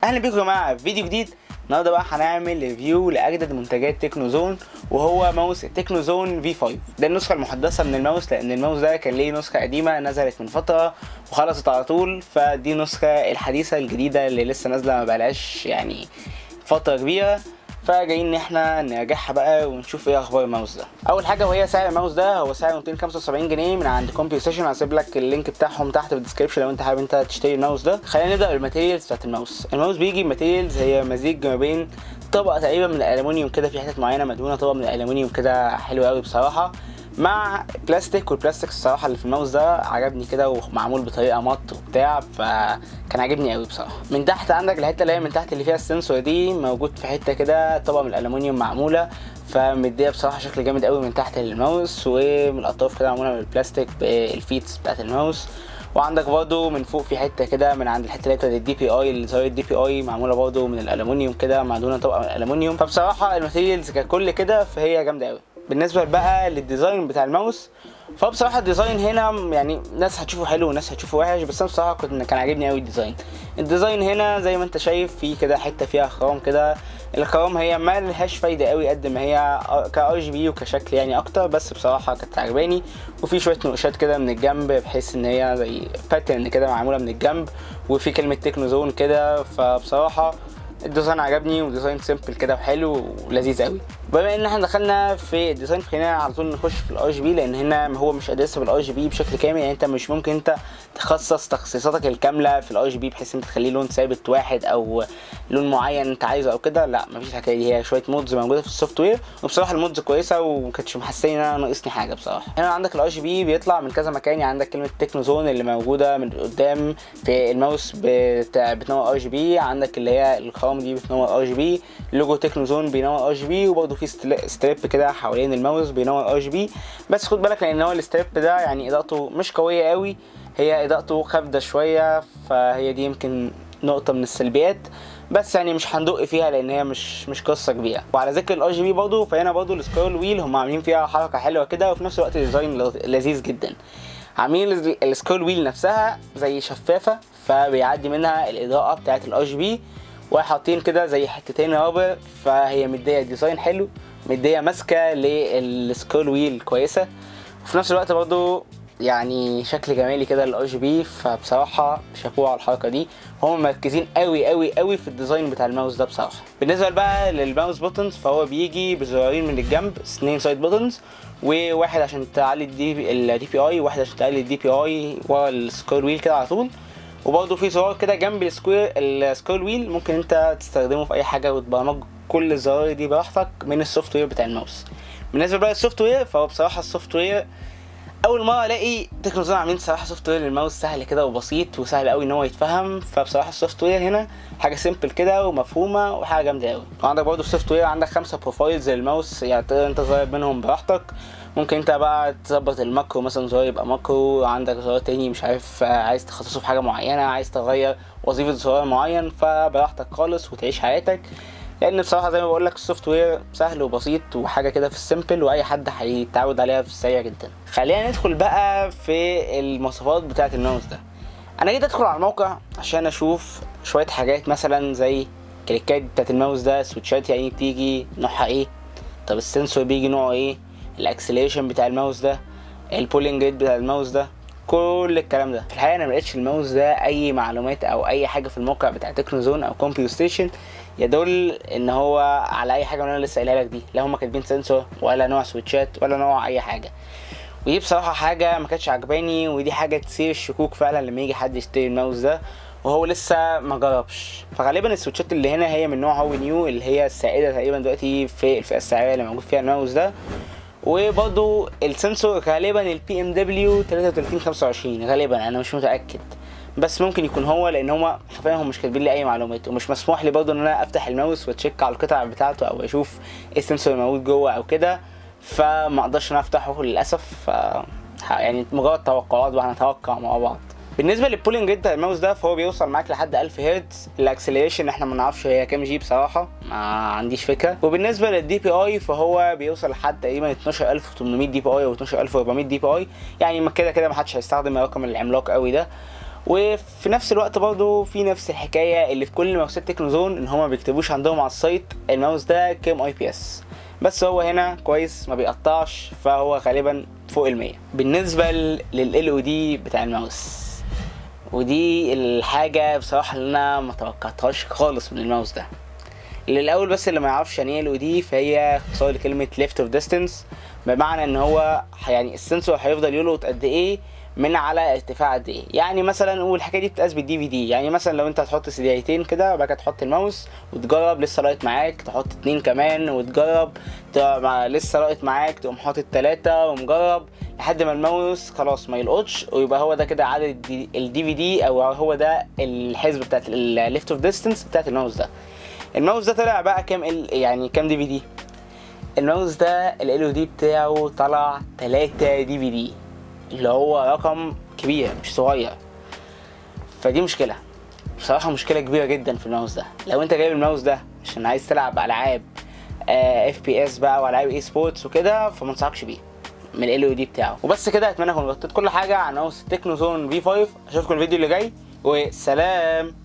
اهلا بيكم يا جماعه في فيديو جديد. النهارده بقى هنعمل ريفيو لاجدد منتجات تكنوزون، وهو ماوس التكنوزون V5. ده النسخه المحدثه من الماوس، لان الماوس ده كان ليه نسخه قديمه نزلت من فتره وخلصت على طول، فدي النسخه الحديثه الجديده اللي لسه نازله ما بقالهاش يعني فتره كبيره. فجايين ان احنا نراجعها بقى ونشوف ايه اخبار الماوس ده. اول حاجه وهي سعر الماوس ده، هو سعره 275 جنيه من عند كومبيوتيشن. هسيب لك اللينك بتاعهم تحت في الديسكربشن لو انت حابب انت تشتري الماوس ده. خلينا نبدا بالماتيريالز بتاعت الماوس. الماوس بيجي بماتيريالز هي مزيج ما بين طبقه تقريبا من الالومنيوم كده، في حتت معينه مدهونه طبقه من الالومنيوم كده حلوه قوي بصراحه، مع بلاستيك. والبلاستيك الصراحه اللي في الماوس ده عجبني كده ومعمول بطريقه مط وبتاع، فكان عاجبني قوي بصراحه. من تحت عندك الحته اللي هي من تحت اللي فيها السنسور دي، موجود في حته كده طبقه من الالومنيوم معموله، فمديه بصراحه شكل جامد قوي من تحت الماوس. ومن الاطراف كده معموله من البلاستيك بالفيتس بتاعت الماوس. وعندك برضو من فوق في حته كده من عند الحته اللي بتاعت الدي بي اي، اللي زي الدي بي اي معموله برضو من الالومنيوم كده، معدونه طبقه من الالومنيوم. فبصراحه الماتيريالز ككل كده فهي جامده قوي. بالنسبه بقى للديزاين بتاع الماوس، فبصراحه الديزاين هنا يعني ناس هتشوفه حلو وناس هتشوفه وحش، بس انا بصراحه كان عاجبني قوي الديزاين هنا زي ما انت شايف في كده حته فيها خرام كده. الخرام هي ما لهاش فايده قوي قد ما هي كار جي بي وكشكل يعني اكتر، بس بصراحه كانت عجباني. وفي شويه نقوشات كده من الجنب بحيث ان هي زي باترن كده معموله من الجنب، وفي كلمه تكنوزون كده. فبصراحه الديزاين عجبني، وديزاين سيمبل كده وحلو ولذيذ قوي. بما ان احنا دخلنا في الديزاين، خلينا على طول نخش في الار جي بي، لان هنا هو مش ادرس بالار جي بي بشكل كامل. يعني انت مش ممكن انت تخصص تخصيصاتك الكامله في الار جي بي بحيث انت تخليه لون ثابت واحد او لون معين انت عايزه او كده. لا، مفيش الحكايه دي. هي شويه مودز موجوده في السوفت وير، وبصراحه المودز كويسه ومكانتش محسسني ان انا ناقصني حاجه بصراحه. هنا عندك الار جي بي بيطلع من كذا مكان. يعني عندك كلمه تكنوزون اللي موجوده من قدام في الماوس بتنور ار جي بي، عندك اللي هي الخرام دي بتنور ار جي بي، لوجو تكنوزون بينور ار جي بي، وبرده في ستريب كده حوالين الماوس بينور ار جي بي. بس خد بالك لان هو الستريب ده يعني اضاءته مش قويه قوي، هي اضاءته خافته شويه، فهي دي يمكن نقطه من السلبيات، بس يعني مش هندق فيها لان هي مش قصه كبيره. وعلى ذكر الار جي بي برضه، فهنا برضه السكرول ويل هم عاملين فيها حركه حلوه كده، وفي نفس الوقت ديزاين لذيذ جدا. عاملين السكرول ويل نفسها زي شفافه، فبيعدي منها الاضاءه بتاعه الار جي بي، وحاطين كده زي حتتين رابر، فهي مديه ديزاين حلو، مديه ماسكه للسكرول ويل كويسه، وفي نفس الوقت برضه يعني شكل جمالي كده للار جي بي. فبصراحه شابوه على الحركه دي، هم مركزين قوي قوي قوي في الديزاين بتاع الماوس ده بصراحه. بالنسبه بقى للماوس بوتنز، فهو بيجي بزرارين من الجنب، 2 سايد بوتنز، وواحد عشان تعلي الدي بي اي، وواحد عشان تعلي الدي بي اي ورا السكرول ويل كده على طول. وبرضه في زرار كده جنب السكرول ويل ممكن انت تستخدمه في اي حاجه وتبرمج كل الزراير دي براحتك من السوفت وير بتاع الماوس. بالنسبه بقى للسوفت وير، فهو بصراحه السوفت وير اول مره الاقي تكنوزون عاملين صراحه سوفت وير للماوس سهل كده وبسيط وسهل قوي ان هو يتفهم. فبصراحه السوفت وير هنا حاجه سيمبل كده ومفهومه وحاجه جامده قوي. وعندك برضه السوفت وير عندك 5 بروفايلز للماوس، يعني تقدر انت تغير منهم براحتك. ممكن انت بقى تظبط الماكرو، مثلا زرار يبقى ماكرو، عندك زرار تاني مش عارف عايز تخصصه في حاجه معينه، عايز تغير وظيفه زرار معين، فبراحتك خالص وتعيش حياتك. لان بصراحه زي ما بقول لك السوفت وير سهل وبسيط وحاجه كده في السيمبل، واي حد هيتعود عليها في السريع جدا. خلينا ندخل بقى في المواصفات بتاعه الماوس ده. انا جيت ادخل على الموقع عشان اشوف شويه حاجات، مثلا زي كليكات بتاعه الماوس ده، سويتشات يعني بتيجي نوعها ايه، طب السنسور بيجي نوعه ايه، الاكسلريشن بتاع الماوس ده، البولينج ريت بتاع الماوس ده، كل الكلام ده. في الحقيقه انا ملقتش الماوس ده اي معلومات او اي حاجه في الموقع بتاع تكنوزون او كومبيوتيشن يدل ان هو على اي حاجه من اللي انا لسه قايلها لك دي. لا هم كاتبين سنسور ولا نوع سويتشات ولا نوع اي حاجه، ودي بصراحه حاجه ما كانتش عجباني، ودي حاجه تثير الشكوك فعلا لما يجي حد يشتري الماوس ده وهو لسه ما جربش. فغالبا السويتشات اللي هنا هي من نوع هو نيو، اللي هي السائده تقريبا دلوقتي في الفئه السعريه اللي موجود فيها الماوس ده. وبرضو السنسور غالبا البي ام دبليو 3325 غالبا، انا مش متاكد، بس ممكن يكون هو، لان هما حرفيا هم مش كاتبين لي اي معلومات، ومش مسموح لي برضو ان انا افتح الماوس واتشيك على القطع بتاعته او اشوف ايه السنسور الموجود جوه او كده، فما اقدرش انا افتحه للاسف. يعني مجرد توقعات بقى، هنتوقع مع بعض. بالنسبه للبولينج ريت بتاع الماوس ده، فهو بيوصل معاك لحد 1000 هرتز. الاكسلريشن احنا ما نعرفش هي كام جي بصراحه، ما عنديش فكره. وبالنسبه للدي بي اي، فهو بيوصل لحد تقريبا 12800 دي بي اي او 12400 دي بي اي، يعني ما كده ما حدش هيستخدم الرقم العملاق قوي ده. وفي نفس الوقت برضه في نفس الحكايه اللي في كل ماوسات تكنوزون، ان هما ما بيكتبوش عندهم على السايت الماوس ده كام اي بي اس، بس هو هنا كويس ما بيقطعش، فهو غالبا فوق ال100. بالنسبه لل او دي بتاع الماوس، ودي الحاجه بصراحه اللي انا ما توقعتهاش خالص من الماوس ده. للاول بس اللي ما يعرفش يعني ايه ال او دي، فهي اختصار لكلمه ليفت اوف ديستنس، بمعنى ان هو يعني السنسور هيفضل يلقط قد ايه من على ارتفاع قد ايه. يعني مثلا والحكايه دي بتتقاس بالدي في دي، يعني مثلا لو انت هتحط سيديتين كده وبعد كده تحط الماوس وتجرب لسه لاقط معاك، تحط 2 كمان وتجرب، لسه لاقط معاك تقوم حاطط 3 ومجرب لحد ما الماوس خلاص ما يلقطش، ويبقى هو ده كده عدد الدي في دي، او هو ده الحسبه بتاعت الليفت اوف ديستنس بتاعت الماوس ده. الماوس ده طلع بقى كام يعني كام دي في دي؟ الماوس ده ال او دي بتاعه طلع 3 دي في دي، اللي هو رقم كبير مش صغير. فدي مشكله بصراحه، مشكله كبيره جدا في الماوس ده. لو انت جايب الماوس ده عشان عايز تلعب العاب اف بي اس بقى والعاب اي سبورتس وكده، فما انصحكش بيه من ال او دي بتاعه. وبس كده، اتمنى اكون غطيت كل حاجه عن ماوس تكنوزون في 5. اشوفكم الفيديو اللي جاي، وسلام.